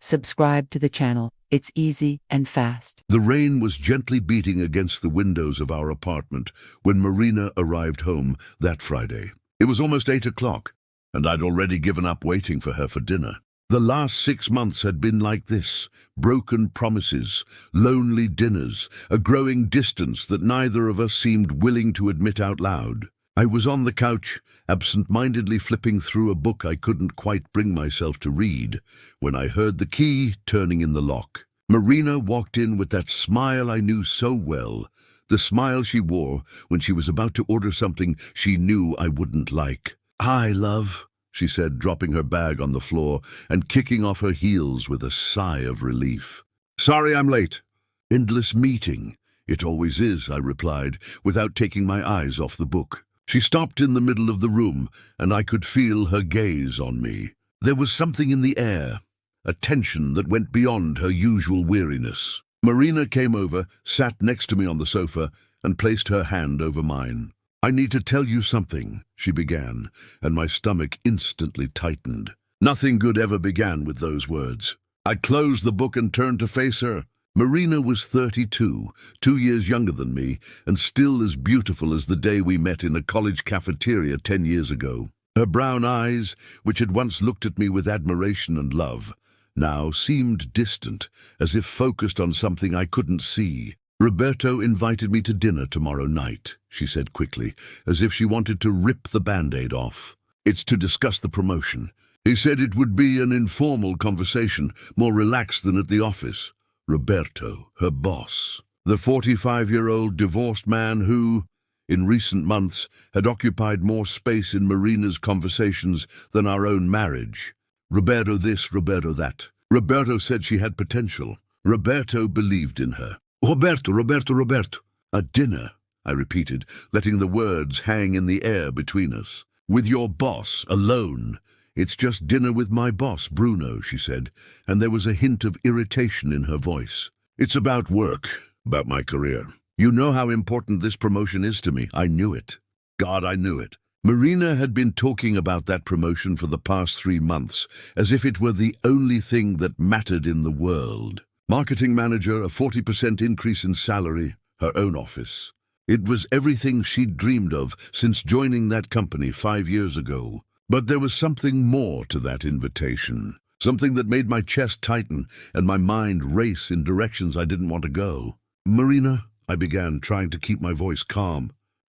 subscribe to the channel. It's easy and fast. The rain was gently beating against the windows of our apartment when Marina arrived home that Friday. It was almost 8 o'clock, and I'd already given up waiting for her for dinner. The last 6 months had been like this: broken promises, lonely dinners, a growing distance that neither of us seemed willing to admit out loud. I was on the couch, absent-mindedly flipping through a book I couldn't quite bring myself to read, when I heard the key turning in the lock. Marina walked in with that smile I knew so well, the smile she wore when she was about to order something she knew I wouldn't like. "Hi, love," she said, dropping her bag on the floor and kicking off her heels with a sigh of relief. "Sorry I'm late." "Endless meeting. It always is," I replied, without taking my eyes off the book. She stopped in the middle of the room, and I could feel her gaze on me. There was something in the air, a tension that went beyond her usual weariness. Marina came over, sat next to me on the sofa, and placed her hand over mine. "I need to tell you something," she began, and my stomach instantly tightened. Nothing good ever began with those words. I closed the book and turned to face her. Marina was 32, 2 years younger than me, and still as beautiful as the day we met in a college cafeteria 10 years ago. Her brown eyes, which had once looked at me with admiration and love, now seemed distant, as if focused on something I couldn't see. "Roberto invited me to dinner tomorrow night," she said quickly, as if she wanted to rip the Band-Aid off. "It's to discuss the promotion. He said it would be an informal conversation, more relaxed than at the office. Roberto, her boss, the 45-year-old divorced man who, in recent months, had occupied more space in Marina's conversations than our own marriage. Roberto this, Roberto that. Roberto said she had potential. Roberto believed in her. Roberto, Roberto, Roberto." "A dinner," I repeated, letting the words hang in the air between us. "With your boss, alone." "It's just dinner with my boss, Bruno," she said, and there was a hint of irritation in her voice. "It's about work, about my career. You know how important this promotion is to me. I knew it. God, I knew it." Marina had been talking about that promotion for the past 3 months, as if it were the only thing that mattered in the world. Marketing manager, a 40% increase in salary, her own office. It was everything she'd dreamed of since joining that company 5 years ago. But there was something more to that invitation, something that made my chest tighten and my mind race in directions I didn't want to go. "Marina," I began, trying to keep my voice calm,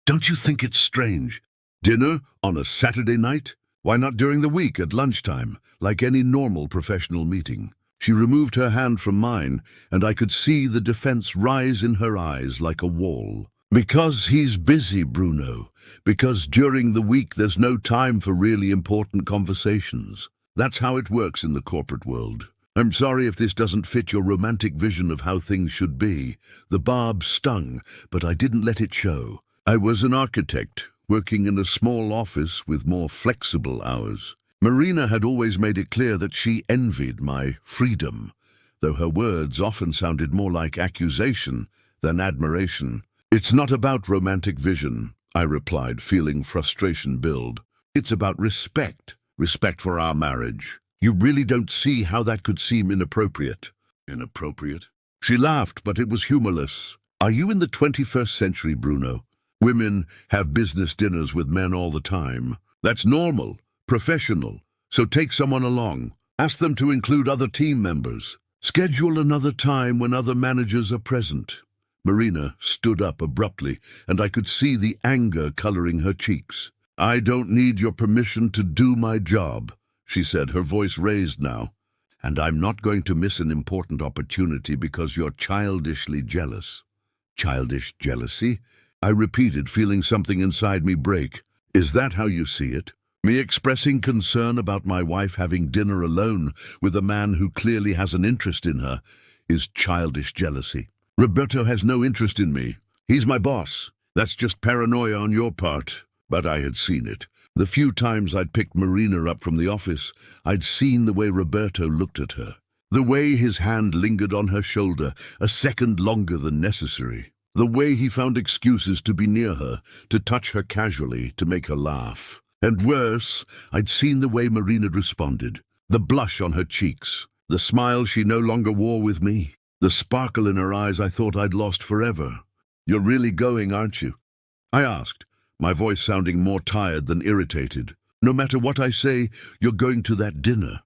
"don't you think it's strange? Dinner on a Saturday night? Why not during the week at lunchtime, like any normal professional meeting?" She removed her hand from mine, and I could see the defense rise in her eyes like a wall. "Because he's busy, Bruno. Because during the week there's no time for really important conversations. That's how it works in the corporate world. I'm sorry if this doesn't fit your romantic vision of how things should be." The barb stung, but I didn't let it show. I was an architect, working in a small office with more flexible hours. Marina had always made it clear that she envied my freedom, though her words often sounded more like accusation than admiration. "It's not about romantic vision," I replied, feeling frustration build. "It's about respect. Respect for our marriage. You really don't see how that could seem inappropriate." "Inappropriate?" She laughed, but it was humorless. "Are you in the 21st century, Bruno? Women have business dinners with men all the time. That's normal, professional. So take someone along. Ask them to include other team members. Schedule another time when other managers are present." Marina stood up abruptly, and I could see the anger coloring her cheeks. "I don't need your permission to do my job," she said, her voice raised now. "And I'm not going to miss an important opportunity because you're childishly jealous." "Childish jealousy?" I repeated, feeling something inside me break. "Is that how you see it? Me expressing concern about my wife having dinner alone with a man who clearly has an interest in her is childish jealousy? Roberto has no interest in me. He's my boss. That's just paranoia on your part." But I had seen it. The few times I'd picked Marina up from the office, I'd seen the way Roberto looked at her. The way his hand lingered on her shoulder a second longer than necessary. The way he found excuses to be near her, to touch her casually, to make her laugh. And worse, I'd seen the way Marina responded. The blush on her cheeks, The smile she no longer wore with me. The sparkle in her eyes I thought I'd lost forever. "You're really going, aren't you?" I asked, my voice sounding more tired than irritated. "No matter what I say, you're going to that dinner."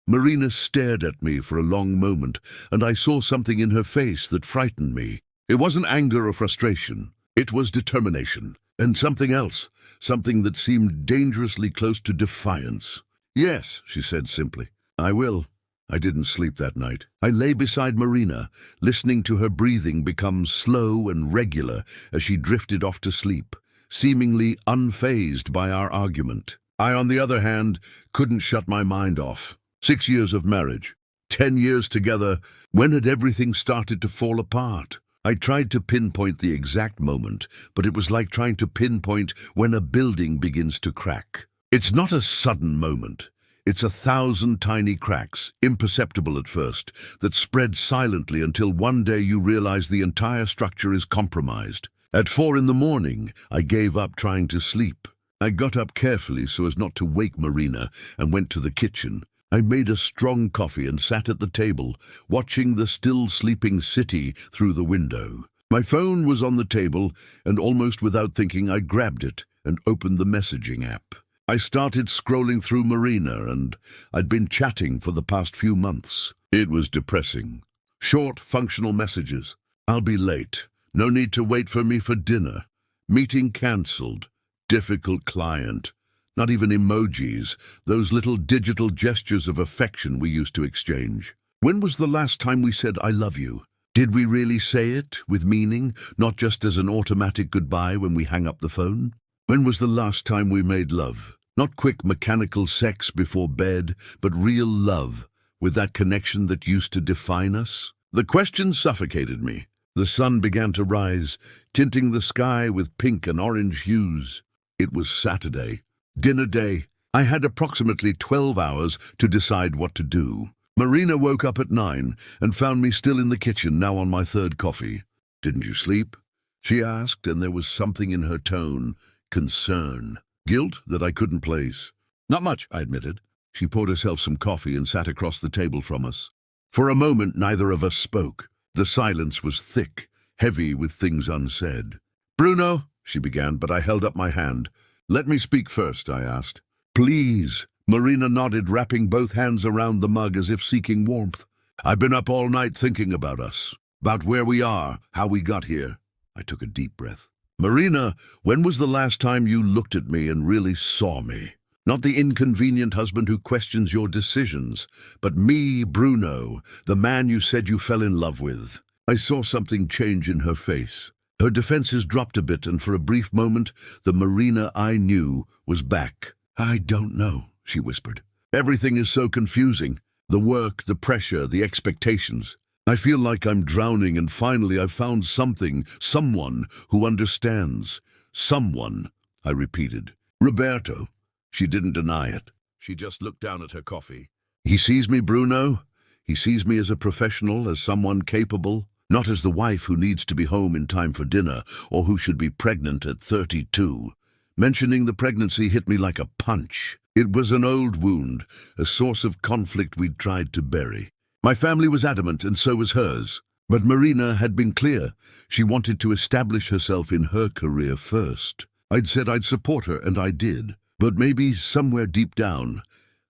Marina stared at me for a long moment, and I saw something in her face that frightened me. It wasn't anger or frustration. It was determination. And something else, something that seemed dangerously close to defiance. "Yes," she said simply. "I will." I didn't sleep that night. I lay beside Marina, listening to her breathing become slow and regular as she drifted off to sleep, seemingly unfazed by our argument. I, on the other hand, couldn't shut my mind off. 6 years of marriage, 10 years together. When had everything started to fall apart? I tried to pinpoint the exact moment, but it was like trying to pinpoint when a building begins to crack. It's not a sudden moment. It's 1,000 tiny cracks, imperceptible at first, that spread silently until one day you realize the entire structure is compromised. At 4 in the morning, I gave up trying to sleep. I got up carefully so as not to wake Marina and went to the kitchen. I made a strong coffee and sat at the table, watching the still sleeping city through the window. My phone was on the table, and almost without thinking I grabbed it and opened the messaging app. I started scrolling through Marina, and I'd been chatting for the past few months. It was depressing. Short, functional messages. "I'll be late. No need to wait for me for dinner. Meeting cancelled. Difficult client." Not even emojis, those little digital gestures of affection we used to exchange. When was the last time we said "I love you"? Did we really say it, with meaning, not just as an automatic goodbye when we hang up the phone? When was the last time we made love? Not quick mechanical sex before bed, but real love, with that connection that used to define us? The question suffocated me. The sun began to rise, tinting the sky with pink and orange hues. It was Saturday. Dinner day. I had approximately 12 hours to decide what to do. Marina woke up at 9 and found me still in the kitchen, now on my third coffee. "Didn't you sleep?" she asked, and there was something in her tone. Concern. Guilt that I couldn't place. "Not much," I admitted. She poured herself some coffee and sat across the table from us. For a moment, neither of us spoke. The silence was thick, heavy with things unsaid. "Bruno," she began, but I held up my hand. "Let me speak first," I asked. "Please." Marina nodded, wrapping both hands around the mug as if seeking warmth. "I've been up all night thinking about us, about where we are, how we got here." I took a deep breath. "Marina, when was the last time you looked at me and really saw me? Not the inconvenient husband who questions your decisions, but me, Bruno, the man you said you fell in love with." I saw something change in her face. Her defenses dropped a bit, and for a brief moment, the Marina I knew was back. "I don't know," she whispered. "Everything is so confusing. The work, the pressure, the expectations. I feel like I'm drowning, and finally I've found something, someone who understands." "Someone," I repeated. "Roberto." She didn't deny it. She just looked down at her coffee. "He sees me, Bruno. He sees me as a professional, as someone capable, not as the wife who needs to be home in time for dinner, or who should be pregnant at 32. Mentioning the pregnancy hit me like a punch. It was an old wound, a source of conflict we'd tried to bury. My family was adamant, and so was hers. But Marina had been clear. She wanted to establish herself in her career first. I'd said I'd support her, and I did. But maybe somewhere deep down,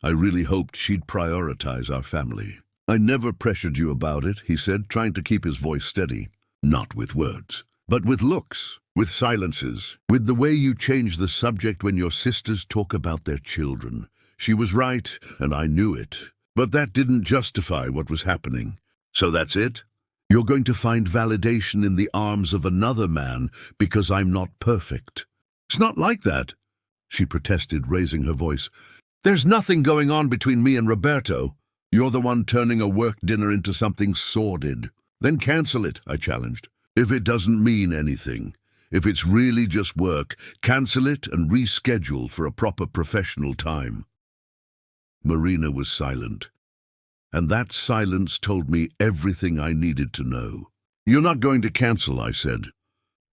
I really hoped she'd prioritize our family. "I never pressured you about it," he said, trying to keep his voice steady. "Not with words, but with looks, with silences, with the way you change the subject when your sisters talk about their children. She was right, and I knew it. But that didn't justify what was happening. So that's it? You're going to find validation in the arms of another man because I'm not perfect." "It's not like that," she protested, raising her voice. "There's nothing going on between me and Roberto. You're the one turning a work dinner into something sordid." "Then cancel it," I challenged. "If it doesn't mean anything, if it's really just work, cancel it and reschedule for a proper professional time." Marina was silent, and that silence told me everything I needed to know. "You're not going to cancel," I said,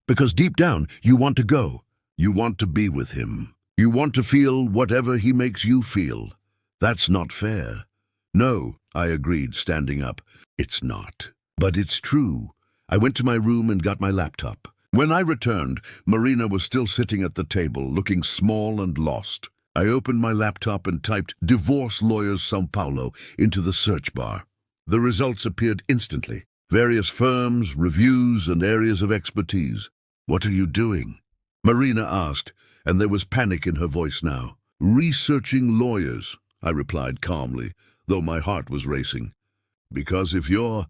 "because deep down you want to go. You want to be with him. You want to feel whatever he makes you feel. That's not fair. No, I agreed, standing up. It's not. But it's true. I went to my room and got my laptop. When I returned, Marina was still sitting at the table, looking small and lost. I opened my laptop and typed "Divorce Lawyers São Paulo" into the search bar. The results appeared instantly. Various firms, reviews, and areas of expertise. "What are you doing?" Marina asked, and there was panic in her voice now. "Researching lawyers," I replied calmly, though my heart was racing. "Because if you're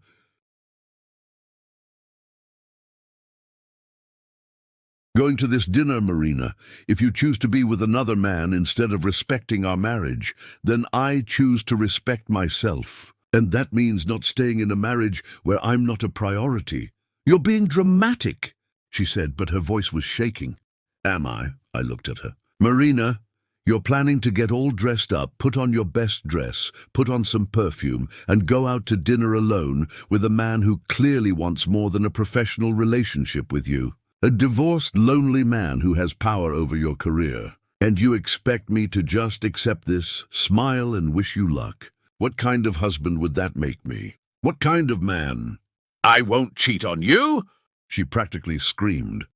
going to this dinner, Marina, if you choose to be with another man instead of respecting our marriage, then I choose to respect myself. And that means not staying in a marriage where I'm not a priority." "You're being dramatic," she said, but her voice was shaking. "Am I?" I looked at her. "Marina, you're planning to get all dressed up, put on your best dress, put on some perfume, and go out to dinner alone with a man who clearly wants more than a professional relationship with you. A divorced, lonely man who has power over your career. And you expect me to just accept this, smile, and wish you luck? What kind of husband would that make me? What kind of man?" "I won't cheat on you!" she practically screamed.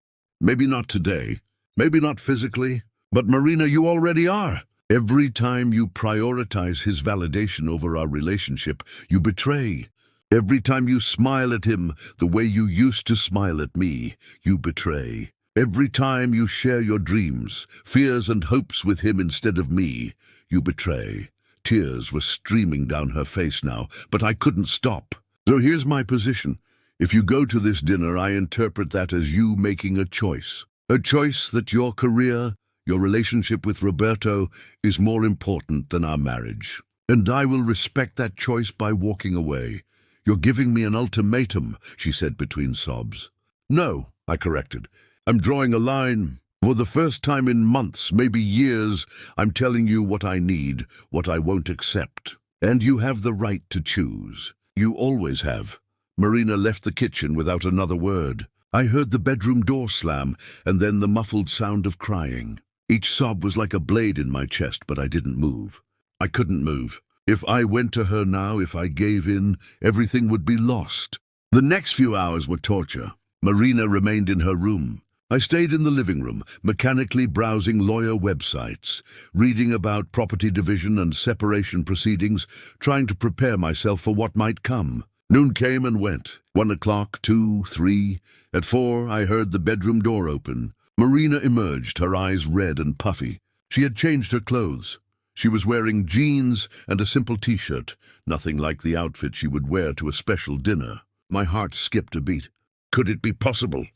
"Maybe not today, maybe not physically, but Marina, you already are. Every time you prioritize his validation over our relationship, you betray. Every time you smile at him the way you used to smile at me, you betray. Every time you share your dreams, fears, and hopes with him instead of me, you betray." Tears were streaming down her face now, but I couldn't stop. "So here's my position. If you go to this dinner, I interpret that as you making a choice. A choice that your career, your relationship with Roberto, is more important than our marriage. And I will respect that choice by walking away. You're giving me an ultimatum," she said between sobs. "No," I corrected. "I'm drawing a line. For the first time in months, maybe years, I'm telling you what I need, what I won't accept. And you have the right to choose. You always have." Marina left the kitchen without another word. I heard the bedroom door slam, and then the muffled sound of crying. Each sob was like a blade in my chest, but I didn't move. I couldn't move. If I went to her now, if I gave in, everything would be lost. The next few hours were torture. Marina remained in her room. I stayed in the living room, mechanically browsing lawyer websites, reading about property division and separation proceedings, trying to prepare myself for what might come. Noon came and went. 1 o'clock, 2, 3. At 4, I heard the bedroom door open. Marina emerged, her eyes red and puffy. She had changed her clothes. She was wearing jeans and a simple t-shirt, nothing like the outfit she would wear to a special dinner. My heart skipped a beat. Could it be possible?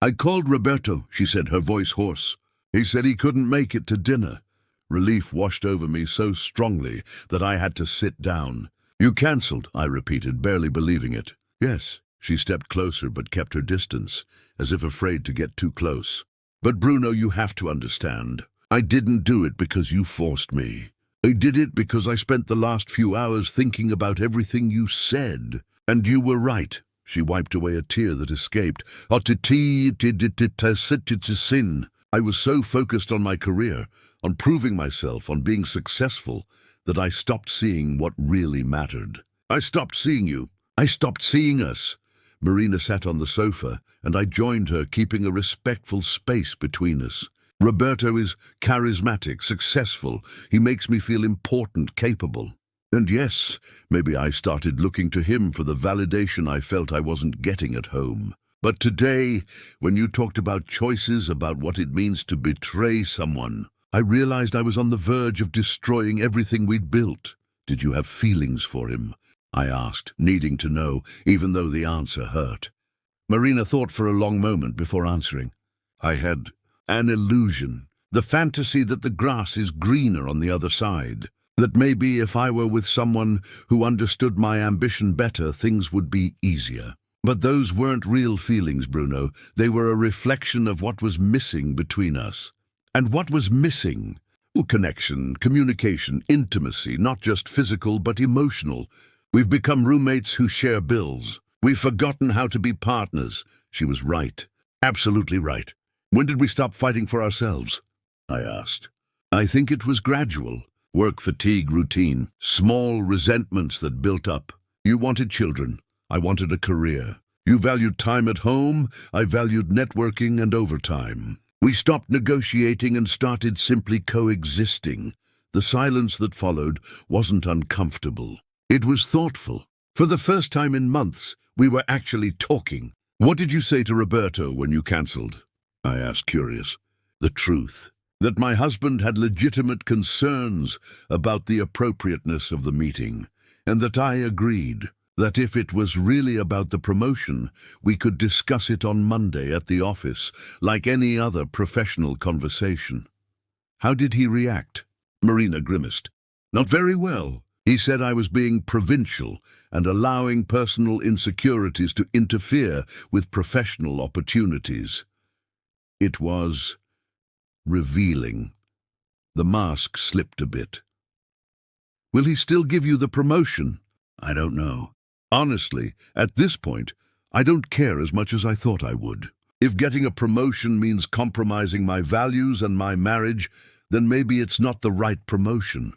"I called Roberto," she said, her voice hoarse. "He said he couldn't make it to dinner." Relief washed over me so strongly that I had to sit down. "You cancelled," I repeated, barely believing it. "Yes." She stepped closer but kept her distance, as if afraid to get too close. "But Bruno, you have to understand. I didn't do it because you forced me. I did it because I spent the last few hours thinking about everything you said. And you were right." She wiped away a tear that escaped. "Sin. I was so focused on my career, on proving myself, on being successful, that I stopped seeing what really mattered. I stopped seeing you. I stopped seeing us." Marina sat on the sofa, and I joined her, keeping a respectful space between us. "Roberto is charismatic, successful. He makes me feel important, capable. And yes, maybe I started looking to him for the validation I felt I wasn't getting at home. But today, when you talked about choices, about what it means to betray someone, I realized I was on the verge of destroying everything we'd built." "Did you have feelings for him?" I asked, needing to know, even though the answer hurt. Marina thought for a long moment before answering. "I had an illusion, the fantasy that the grass is greener on the other side, that maybe if I were with someone who understood my ambition better, things would be easier. But those weren't real feelings, Bruno. They were a reflection of what was missing between us." "And what was missing?" "Connection, communication, intimacy, not just physical but emotional. We've become roommates who share bills. We've forgotten how to be partners." She was right. Absolutely right. "When did we stop fighting for ourselves?" I asked. "I think it was gradual. work fatigue, routine, small resentments that built up. You wanted children. I wanted a career. You valued time at home. I valued networking and overtime. We stopped negotiating and started simply coexisting. The silence that followed wasn't uncomfortable. It was thoughtful. For the first time in months, we were actually talking. What did you say to Roberto when you cancelled? I asked, curious. The truth. That my husband had legitimate concerns about the appropriateness of the meeting, and that I agreed that if it was really about the promotion, we could discuss it on Monday at the office, like any other professional conversation. How did he react? Marina grimaced. Not very well. He said I was being provincial and allowing personal insecurities to interfere with professional opportunities. It was revealing. The mask slipped a bit. Will he still give you the promotion? I don't know. Honestly, at this point, I don't care as much as I thought I would. If getting a promotion means compromising my values and my marriage, then maybe it's not the right promotion.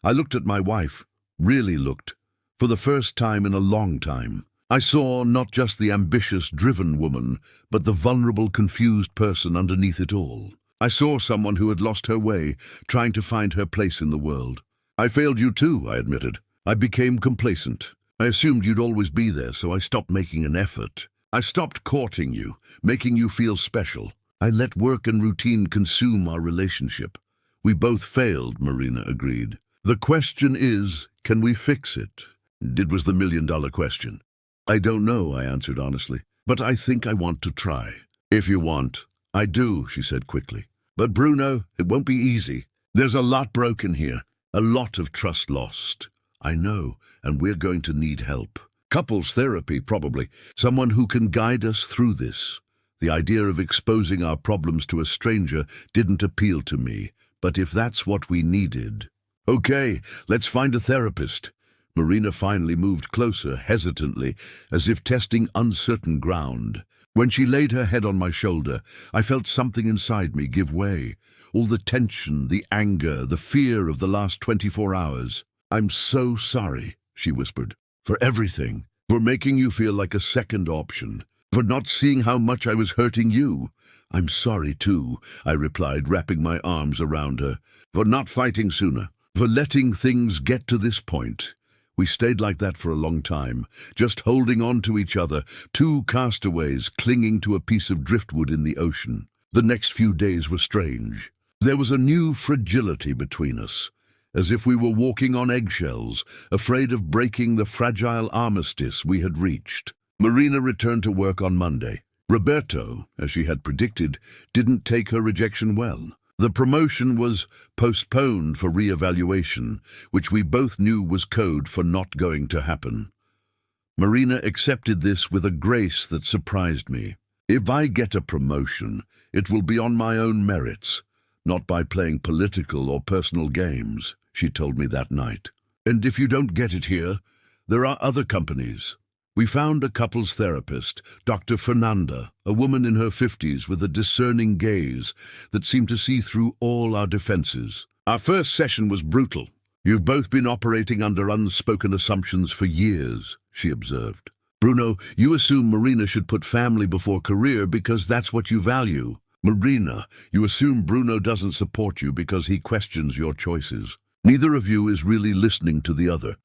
I looked at my wife, really looked, for the first time in a long time. I saw not just the ambitious, driven woman, but the vulnerable, confused person underneath it all. I saw someone who had lost her way, trying to find her place in the world. I failed you too, I admitted. I became complacent. I assumed you'd always be there, so I stopped making an effort. I stopped courting you, making you feel special. I let work and routine consume our relationship. We both failed, Marina agreed. The question is, can we fix it? It was the million-dollar question. I don't know, I answered honestly, but I think I want to try. If you want. I do, she said quickly. But Bruno, it won't be easy. There's a lot broken here, a lot of trust lost. I know, and we're going to need help. Couples therapy, probably. Someone who can guide us through this. The idea of exposing our problems to a stranger didn't appeal to me, but if that's what we needed... Okay, let's find a therapist. Marina finally moved closer, hesitantly, as if testing uncertain ground. When she laid her head on my shoulder, I felt something inside me give way. All the tension, the anger, the fear of the last 24 hours. I'm so sorry, she whispered, for everything, for making you feel like a second option, for not seeing how much I was hurting you. I'm sorry too, I replied, wrapping my arms around her, for not fighting sooner, for letting things get to this point. We stayed like that for a long time, just holding on to each other, two castaways clinging to a piece of driftwood in the ocean. The next few days were strange. There was a new fragility between us, as if we were walking on eggshells, afraid of breaking the fragile armistice we had reached. Marina returned to work on Monday. Roberto, as she had predicted, didn't take her rejection well. The promotion was postponed for re-evaluation, which we both knew was code for not going to happen. Marina accepted this with a grace that surprised me. If I get a promotion, it will be on my own merits, not by playing political or personal games, she told me that night. And if you don't get it here, there are other companies. We found a couples therapist, Dr. Fernanda, a woman in her 50s with a discerning gaze that seemed to see through all our defenses. Our first session was brutal. You've both been operating under unspoken assumptions for years, she observed. Bruno, you assume Marina should put family before career because that's what you value. Marina, you assume Bruno doesn't support you because he questions your choices. Neither of you is really listening to the other.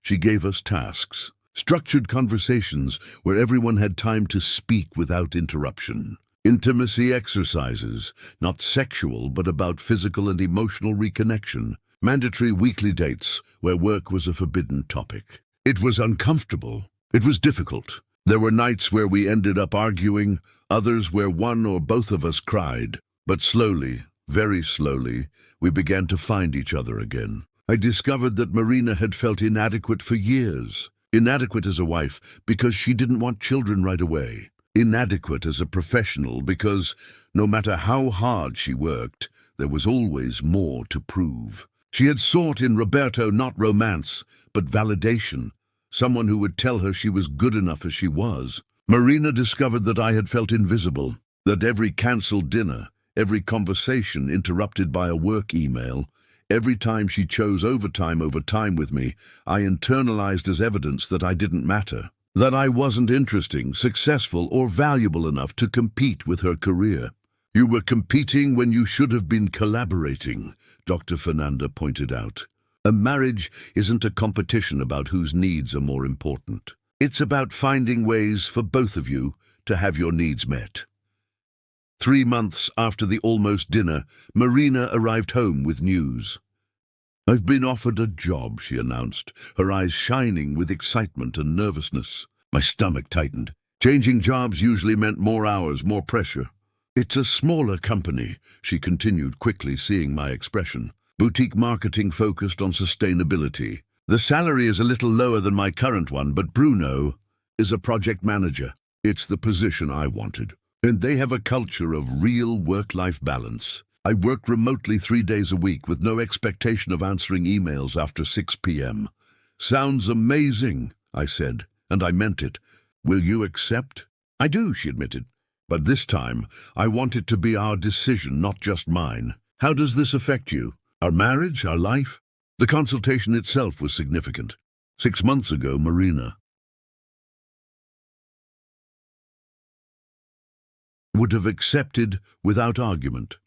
She gave us tasks. Structured conversations where everyone had time to speak without interruption. Intimacy exercises, not sexual but about physical and emotional reconnection. Mandatory weekly dates where work was a forbidden topic. It was uncomfortable. It was difficult. There were nights where we ended up arguing, others where one or both of us cried. But slowly, very slowly, we began to find each other again. I discovered that Marina had felt inadequate for years. Inadequate as a wife because she didn't want children right away. Inadequate as a professional because, no matter how hard she worked, there was always more to prove. She had sought in Roberto not romance, but validation, someone who would tell her she was good enough as she was. Marina discovered that I had felt invisible, that every cancelled dinner, every conversation interrupted by a work email, Every time she chose overtime over time with me, I internalized as evidence that I didn't matter, that I wasn't interesting, successful, or valuable enough to compete with her career. You were competing when you should have been collaborating, Dr. Fernanda pointed out. A marriage isn't a competition about whose needs are more important. It's about finding ways for both of you to have your needs met. 3 months after the almost dinner, Marina arrived home with news. "I've been offered a job," she announced, her eyes shining with excitement and nervousness. My stomach tightened. Changing jobs usually meant more hours, more pressure. "It's a smaller company," she continued quickly, seeing my expression. "Boutique marketing focused on sustainability. The salary is a little lower than my current one, but Bruno is a project manager. It's the position I wanted. And they have a culture of real work-life balance. I work remotely 3 days a week with no expectation of answering emails after 6 p.m. "Sounds amazing," I said, and I meant it. "Will you accept?" "I do," she admitted. "But this time, I want it to be our decision, not just mine. How does this affect you? Our marriage, our life?" The consultation itself was significant. 6 months ago, Marina would have accepted without argument.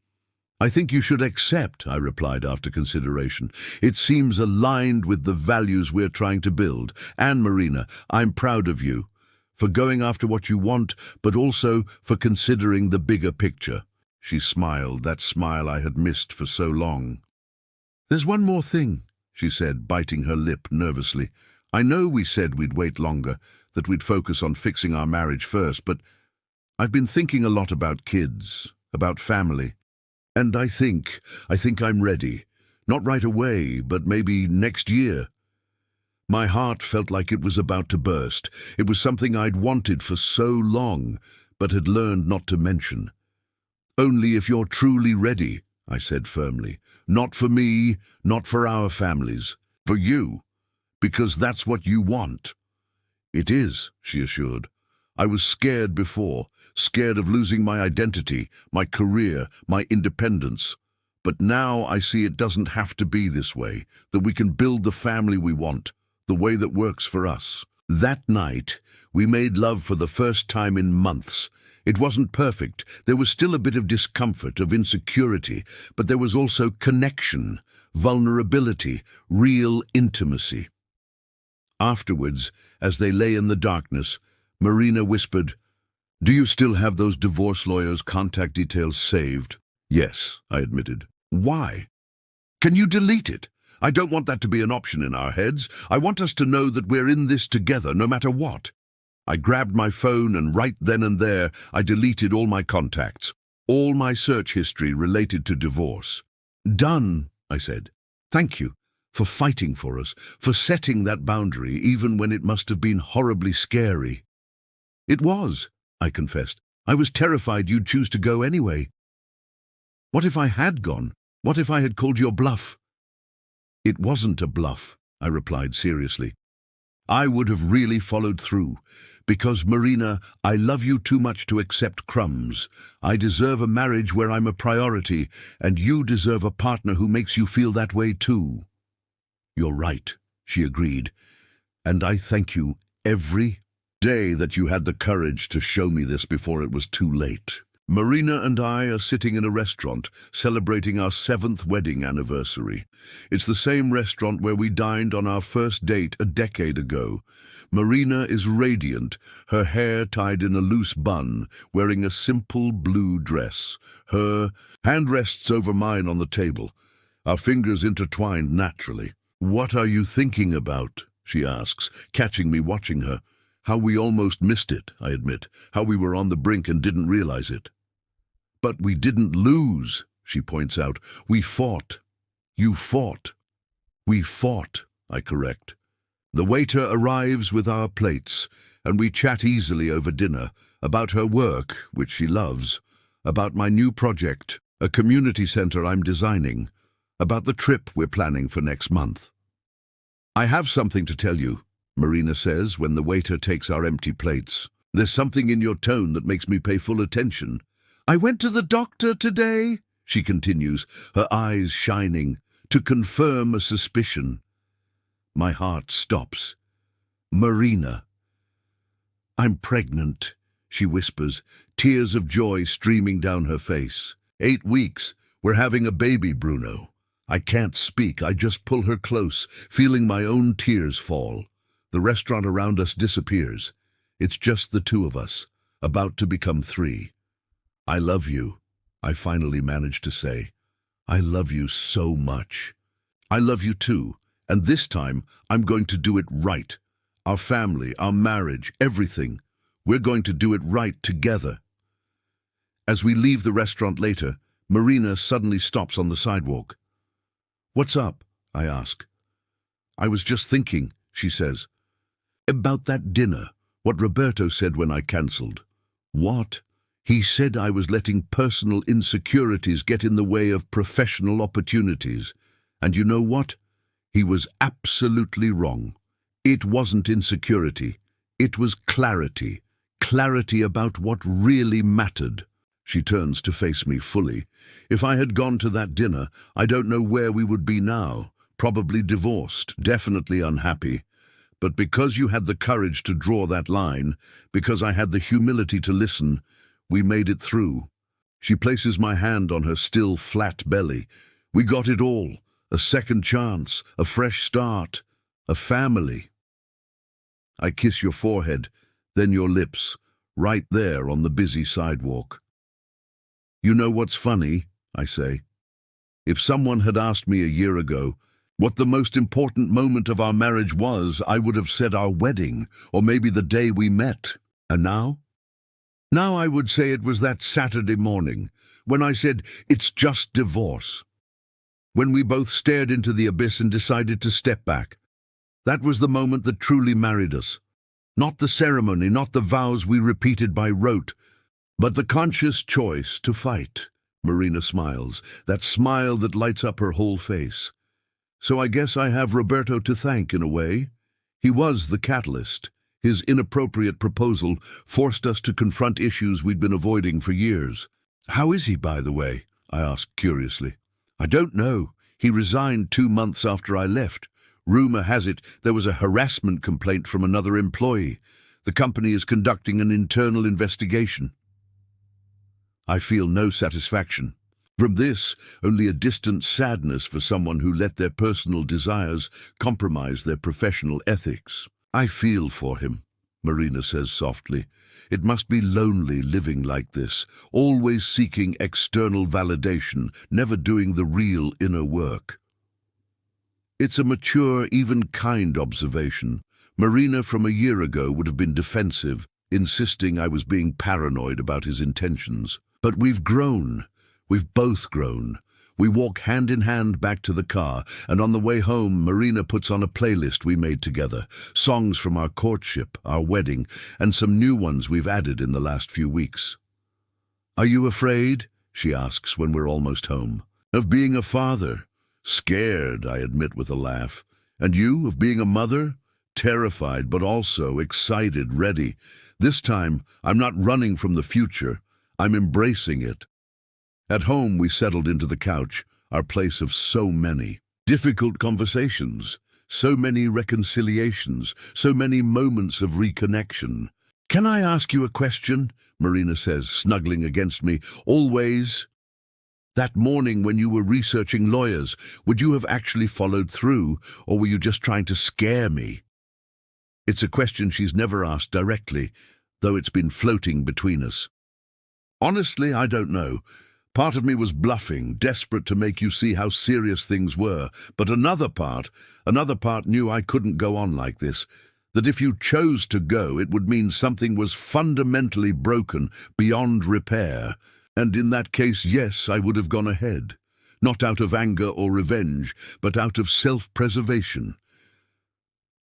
"I think you should accept," I replied after consideration. "It seems aligned with the values we're trying to build. And Marina, I'm proud of you for going after what you want, but also for considering the bigger picture." She smiled, that smile I had missed for so long. "There's one more thing," she said, biting her lip nervously. "I know we said we'd wait longer, that we'd focus on fixing our marriage first, but I've been thinking a lot about kids, about family. And I think I'm ready. Not right away, but maybe next year." My heart felt like it was about to burst. It was something I'd wanted for so long, but had learned not to mention. "Only if you're truly ready," I said firmly. "Not for me, not for our families. For you. Because that's what you want." "It is," she assured. "I was scared before, scared of losing my identity, my career, my independence. But now I see it doesn't have to be this way, that we can build the family we want, the way that works for us." That night, we made love for the first time in months. It wasn't perfect. There was still a bit of discomfort, of insecurity, but there was also connection, vulnerability, real intimacy. Afterwards, as they lay in the darkness, Marina whispered, "Do you still have those divorce lawyers' contact details saved?" "Yes," I admitted. "Why?" "Can you delete it? I don't want that to be an option in our heads. I want us to know that we're in this together, no matter what." I grabbed my phone and right then and there, I deleted all my contacts, all my search history related to divorce. "Done," I said. "Thank you for fighting for us, for setting that boundary, even when it must have been horribly scary." "It was," I confessed. "I was terrified you'd choose to go anyway." "What if I had gone? What if I had called your bluff?" "It wasn't a bluff," I replied seriously. "I would have really followed through. Because, Marina, I love you too much to accept crumbs. I deserve a marriage where I'm a priority, and you deserve a partner who makes you feel that way too." "You're right," she agreed. "And I thank you every day that you had the courage to show me this before it was too late." Marina and I are sitting in a restaurant, celebrating our 7th wedding anniversary. It's the same restaurant where we dined on our first date a decade ago. Marina is radiant, her hair tied in a loose bun, wearing a simple blue dress. Her hand rests over mine on the table, our fingers intertwined naturally. "What are you thinking about?" she asks, catching me watching her. "How we almost missed it," I admit. "How we were on the brink and didn't realize it." "But we didn't lose," she points out. "We fought." "You fought." "We fought," I correct. The waiter arrives with our plates, and we chat easily over dinner, about her work, which she loves, about my new project, a community center I'm designing, about the trip we're planning for next month. "I have something to tell you," Marina says when the waiter takes our empty plates. "There's something in your tone that makes me pay full attention." "I went to the doctor today," she continues, her eyes shining. to confirm a suspicion. My heart stops. Marina. I'm pregnant, she whispers, tears of joy streaming down her face. 8 weeks. We're having a baby, Bruno. I can't speak. I just pull her close, feeling my own tears fall. The restaurant around us disappears. It's just the two of us, about to become 3. I love you, I finally manage to say. I love you so much. I love you too, and this time I'm going to do it right. Our family, our marriage, everything. We're going to do it right together. As we leave the restaurant later, Marina suddenly stops on the sidewalk. What's up? I ask. I was just thinking, she says. About that dinner, what Roberto said when I cancelled. What? He said I was letting personal insecurities get in the way of professional opportunities. And you know what? He was absolutely wrong. It wasn't insecurity. It was clarity. Clarity about what really mattered. She turns to face me fully. If I had gone to that dinner, I don't know where we would be now. Probably divorced, definitely unhappy. But because you had the courage to draw that line, because I had the humility to listen, we made it through. She places my hand on her still flat belly. We got it all. A second chance, a fresh start, a family. I kiss your forehead, then your lips, right there on the busy sidewalk. You know what's funny? I say. If someone had asked me a year ago what the most important moment of our marriage was, I would have said our wedding, or maybe the day we met. And now? Now I would say it was that Saturday morning, when I said, it's just divorce. When we both stared into the abyss and decided to step back. That was the moment that truly married us. Not the ceremony, not the vows we repeated by rote, but the conscious choice to fight. Marina smiles, that smile that lights up her whole face. So I guess I have Roberto to thank in a way. He was the catalyst. His inappropriate proposal forced us to confront issues we'd been avoiding for years. How is he, by the way? I asked curiously. I don't know. He resigned 2 months after I left. Rumor has it there was a harassment complaint from another employee. The company is conducting an internal investigation. I feel no satisfaction. From this, only a distant sadness for someone who let their personal desires compromise their professional ethics. I feel for him, Marina says softly. It must be lonely living like this, always seeking external validation, never doing the real inner work. It's a mature, even kind observation. Marina from a year ago would have been defensive, insisting I was being paranoid about his intentions. But we've grown. We've both grown. We walk hand in hand back to the car, and on the way home, Marina puts on a playlist we made together, songs from our courtship, our wedding, and some new ones we've added in the last few weeks. Are you afraid, she asks when we're almost home, of being a father? Scared, I admit with a laugh. And you, of being a mother? Terrified, but also excited, ready. This time, I'm not running from the future. I'm embracing it. At home, we settled into the couch, our place of so many difficult conversations, so many reconciliations, so many moments of reconnection. Can I ask you a question? Marina says, snuggling against me. Always. That morning when you were researching lawyers, would you have actually followed through, or were you just trying to scare me? It's a question she's never asked directly, though it's been floating between us. Honestly, I don't know. Part of me was bluffing, desperate to make you see how serious things were, but another part knew I couldn't go on like this, that if you chose to go, it would mean something was fundamentally broken, beyond repair, and in that case, yes, I would have gone ahead, not out of anger or revenge, but out of self-preservation.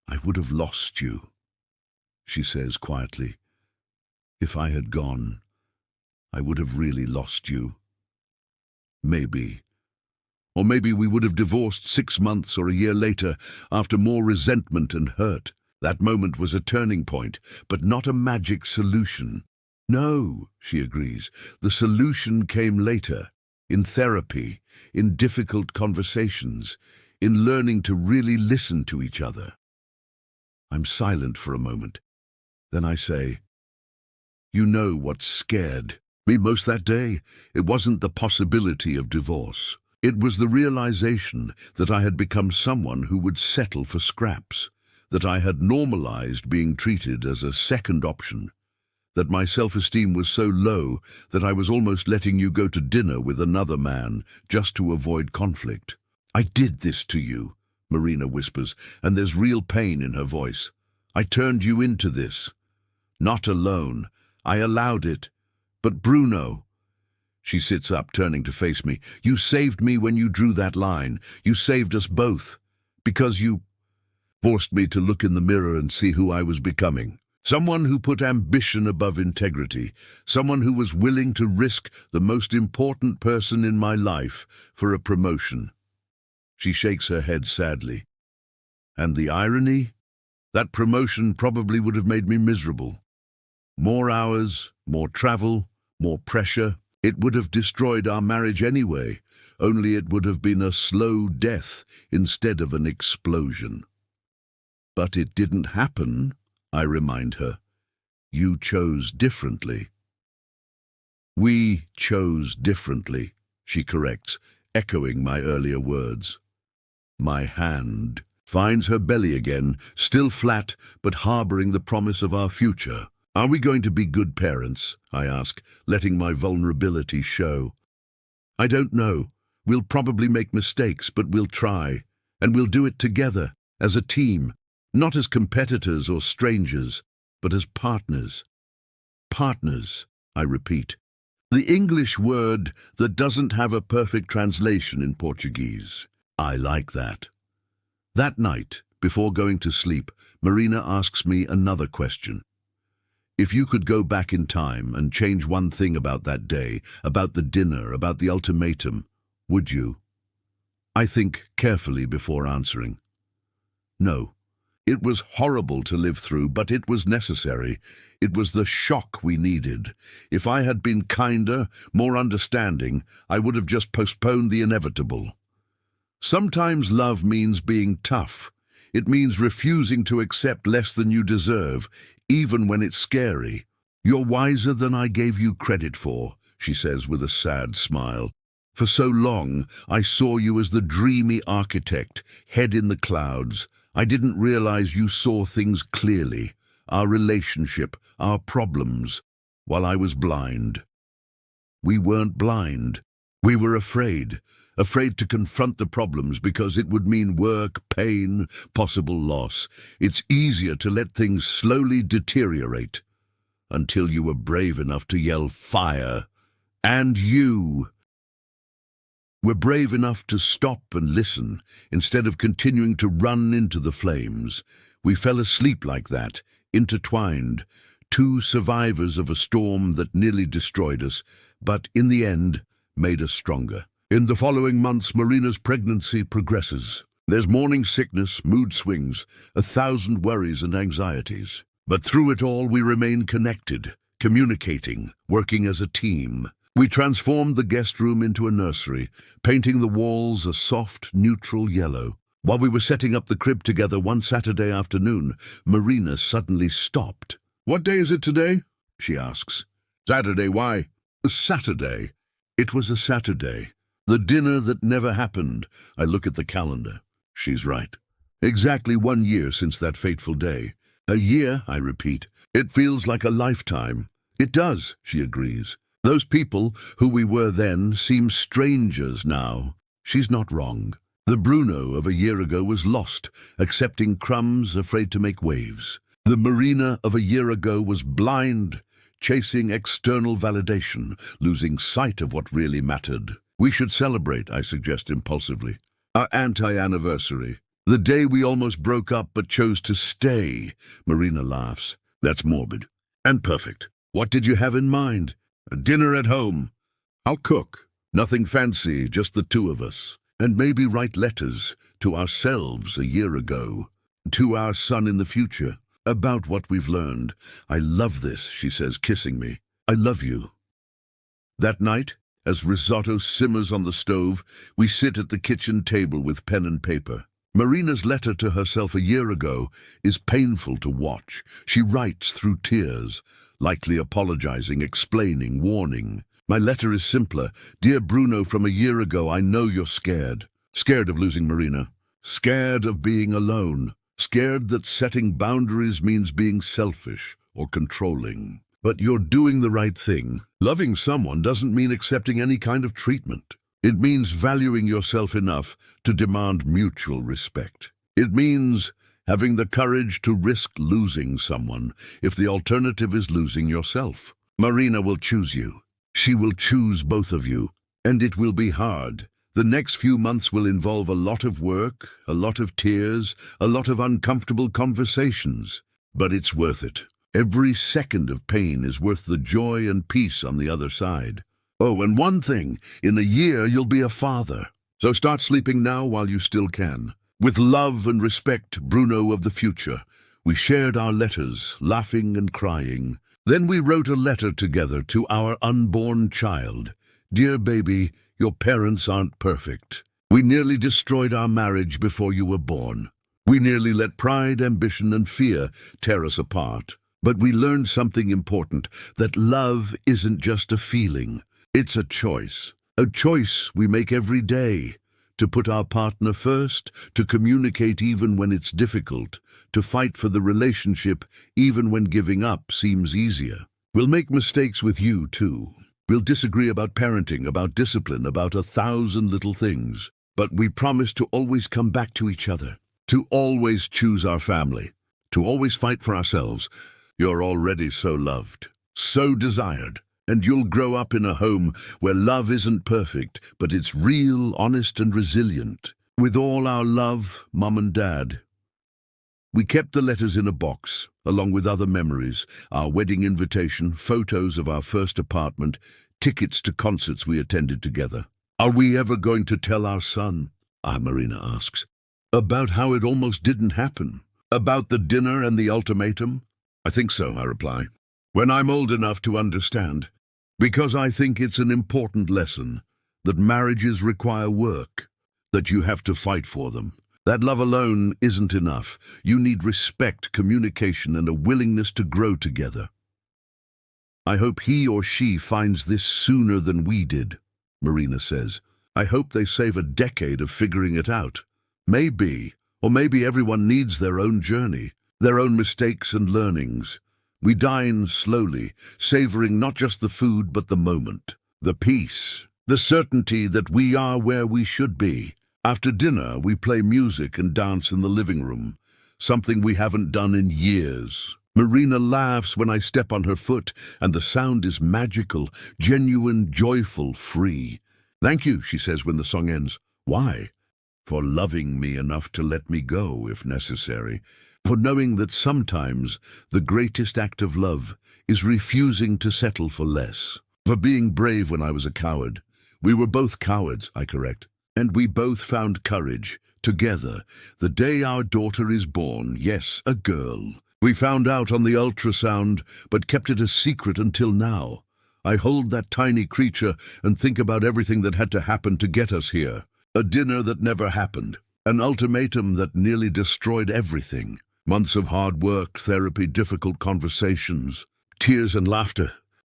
I would have lost you, she says quietly. If I had gone, I would have really lost you. Maybe. Or maybe we would have divorced 6 months or a year later, after more resentment and hurt. That moment was a turning point, but not a magic solution. No, she agrees, the solution came later. in therapy, in difficult conversations, in learning to really listen to each other. I'm silent for a moment. Then I say, "You know what scared me most that day? It wasn't the possibility of divorce. It was the realization that I had become someone who would settle for scraps, that I had normalized being treated as a second option, that my self-esteem was so low that I was almost letting you go to dinner with another man just to avoid conflict. I did this to you," Marina whispers, and there's real pain in her voice. "I turned you into this. Not alone. I allowed it. But Bruno..." She sits up, turning to face me. "You saved me when you drew that line. You saved us both. Because you forced me to look in the mirror and see who I was becoming. Someone who put ambition above integrity. Someone who was willing to risk the most important person in my life for a promotion." She shakes her head sadly. "And the irony? That promotion probably would have made me miserable. More hours, more travel, more pressure. It would have destroyed our marriage anyway, only it would have been a slow death instead of an explosion." "But it didn't happen," I remind her. "You chose differently." "We chose differently," she corrects, echoing my earlier words. My hand finds her belly again, still flat, but harboring the promise of our future. "Are we going to be good parents?" I ask, letting my vulnerability show. "I don't know. We'll probably make mistakes, but we'll try. And we'll do it together, as a team, not as competitors or strangers, but as partners." Partners, I repeat. The English word that doesn't have a perfect translation in Portuguese. I like that. That night, before going to sleep, Marina asks me another question. If you could go back in time and change one thing about that day, about the dinner, about the ultimatum, would you? I think carefully before answering. No. It was horrible to live through, but it was necessary. It was the shock we needed. If I had been kinder, more understanding, I would have just postponed the inevitable. Sometimes love means being tough. It means refusing to accept less than you deserve, even when it's scary. "You're wiser than I gave you credit for," she says with a sad smile. "For so long, I saw you as the dreamy architect, head in the clouds. I didn't realize you saw things clearly, our relationship, our problems, while I was blind." We weren't blind. We were afraid to confront the problems because it would mean work, pain, possible loss. It's easier to let things slowly deteriorate until you were brave enough to yell fire. And you were brave enough to stop and listen instead of continuing to run into the flames. We fell asleep like that, intertwined, two survivors of a storm that nearly destroyed us, but in the end made us stronger. In the following months, Marina's pregnancy progresses. There's morning sickness, mood swings, 1,000 worries and anxieties. But through it all, we remain connected, communicating, working as a team. We transformed the guest room into a nursery, painting the walls a soft, neutral yellow. While we were setting up the crib together one Saturday afternoon, Marina suddenly stopped. "What day is it today?" she asks. "Saturday, why?" "Saturday." It was a Saturday. The dinner that never happened. I look at the calendar. She's right. Exactly 1 year since that fateful day. A year, I repeat. It feels like a lifetime. It does, she agrees. Those people who we were then seem strangers now. She's not wrong. The Bruno of a year ago was lost, accepting crumbs, afraid to make waves. The Marina of a year ago was blind, chasing external validation, losing sight of what really mattered. "We should celebrate," I suggest impulsively. "Our anti-anniversary. The day we almost broke up but chose to stay." Marina laughs. "That's morbid. And perfect. What did you have in mind?" "A dinner at home. I'll cook. Nothing fancy, just the two of us. And maybe write letters to ourselves a year ago. To our son in the future. About what we've learned. I love this," she says, kissing me. "I love you." That night, As risotto simmers on the stove, we sit at the kitchen table with pen and paper. Marina's letter to herself a year ago is painful to watch. She writes through tears, likely apologizing, explaining, warning. My letter is simpler. Dear Bruno, from a year ago, I know you're scared. Scared of losing Marina. Scared of being alone. Scared that setting boundaries means being selfish or controlling. But you're doing the right thing. Loving someone doesn't mean accepting any kind of treatment. It means valuing yourself enough to demand mutual respect. It means having the courage to risk losing someone if the alternative is losing yourself. Marina will choose you. She will choose both of you, and it will be hard. The next few months will involve a lot of work, a lot of tears, a lot of uncomfortable conversations. But it's worth it. Every second of pain is worth the joy and peace on the other side. Oh, and one thing, in a year you'll be a father. So start sleeping now while you still can. With love and respect, Bruno of the future. We shared our letters, laughing and crying. Then we wrote a letter together to our unborn child. Dear baby, your parents aren't perfect. We nearly destroyed our marriage before you were born. We nearly let pride, ambition, and fear tear us apart. But we learned something important, that love isn't just a feeling. It's a choice we make every day. To put our partner first, to communicate even when it's difficult, to fight for the relationship even when giving up seems easier. We'll make mistakes with you too. We'll disagree about parenting, about discipline, about 1,000 little things. But we promise to always come back to each other, to always choose our family, to always fight for ourselves. You're already so loved, so desired, and you'll grow up in a home where love isn't perfect, but it's real, honest, and resilient. With all our love, Mum and Dad. We kept the letters in a box, along with other memories, our wedding invitation, photos of our first apartment, tickets to concerts we attended together. Are we ever going to tell our son, Marina asks, about how it almost didn't happen? About the dinner and the ultimatum? I think so, I reply, when I'm old enough to understand. Because I think it's an important lesson, that marriages require work, that you have to fight for them. That love alone isn't enough. You need respect, communication, and a willingness to grow together. I hope he or she finds this sooner than we did, Marina says. I hope they save a decade of figuring it out. Maybe, or maybe everyone needs their own journey, their own mistakes and learnings. We dine slowly, savoring not just the food but the moment, the peace, the certainty that we are where we should be. After dinner, we play music and dance in the living room, something we haven't done in years. Marina laughs when I step on her foot, and the sound is magical, genuine, joyful, free. Thank you, she says when the song ends. Why? For loving me enough to let me go if necessary. For knowing that sometimes the greatest act of love is refusing to settle for less. For being brave when I was a coward. We were both cowards, I correct. And we both found courage, together, the day our daughter is born. Yes, a girl. We found out on the ultrasound, but kept it a secret until now. I hold that tiny creature and think about everything that had to happen to get us here. A dinner that never happened. An ultimatum that nearly destroyed everything. Months of hard work, therapy, difficult conversations, tears and laughter,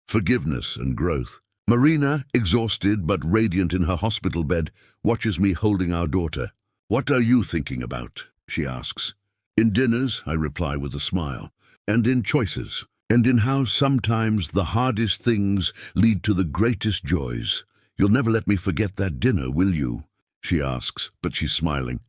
forgiveness and growth. Marina, exhausted but radiant in her hospital bed, watches me holding our daughter. What are you thinking about? She asks. In dinners, I reply with a smile, and in choices, and in how sometimes the hardest things lead to the greatest joys. You'll never let me forget that dinner, will you? She asks, but she's smiling.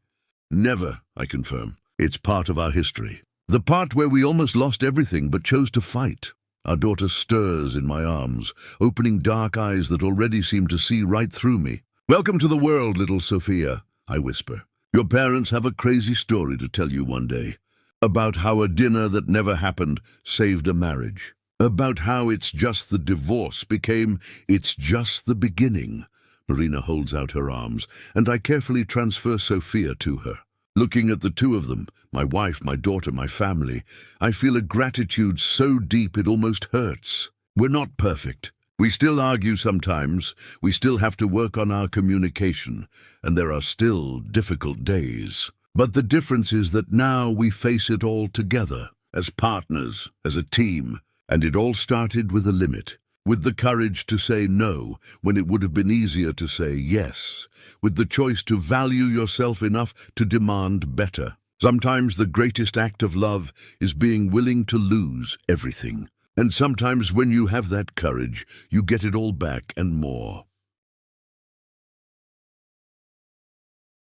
Never, I confirm. It's part of our history. The part where we almost lost everything but chose to fight. Our daughter stirs in my arms, opening dark eyes that already seem to see right through me. Welcome to the world, little Sophia, I whisper. Your parents have a crazy story to tell you one day. About how a dinner that never happened saved a marriage. About how it's just the divorce became it's just the beginning. Marina holds out her arms, and I carefully transfer Sophia to her. Looking at the two of them, my wife, my daughter, my family, I feel a gratitude so deep it almost hurts. We're not perfect, We still argue sometimes, we still have to work on our communication, and there are still difficult days. But the difference is that now we face it all together, as partners, as a team, and it all started with a limit. With the courage to say no when it would have been easier to say yes, with the choice to value yourself enough to demand better. Sometimes the greatest act of love is being willing to lose everything. And sometimes when you have that courage, you get it all back and more.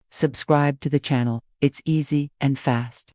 Subscribe to the channel. It's easy and fast.